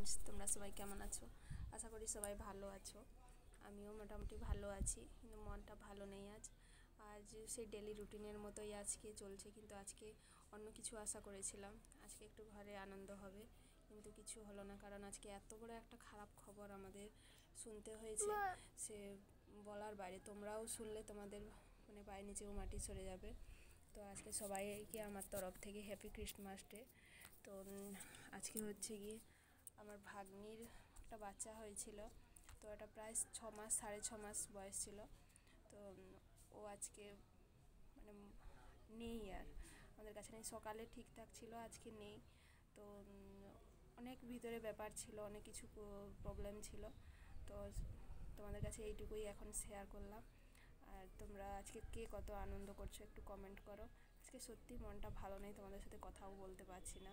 Friends, তোমরা সবাই কেমন আছো? আশা করি সবাই ভালো আছো। আমিও মোটামুটি ভালো আছি, কিন্তু মনটা ভালো নেই আজ। সেই ডেলি রুটিনের মতোই আজকে চলছে, কিন্তু আজকে অন্য কিছু আশা করেছিলাম। আজকে একটু ঘরে আনন্দ হবে, কিন্তু কিছু হলো না, কারণ আজকে এত বড় একটা খারাপ খবর আমাদের শুনতে হয়েছে, সে বলার বাইরে। তোমরাও শুনলে তোমাদের পায়ের নিচেও মাটি সরে যাবে। তো আজকে সবাইকে আমার তরফ থেকে হ্যাপি ক্রিসমাস ডে। তো আজকে হচ্ছে গিয়ে আমার ভাগ্নির একটা বাচ্চা হয়েছিল। তো এটা প্রায় 6 মাস, 6.5 মাস বয়স ছিল। তো ও আজকে নেই, আর আমাদের কাছে নেই। সকালে ঠিকঠাক ছিল, আজকে নেই। তো অনেক ভিতরে ব্যাপার ছিল, অনেক কিছু প্রবলেম ছিল। তো তোমাদের কাছে এইটুকুই এখন শেয়ার করলাম। আর তোমরা আজকে কে কত আনন্দ করছো একটু কমেন্ট করো। আজকে সত্যি মনটা ভালো নেই, তোমাদের সাথে কথাও বলতে পারছি না।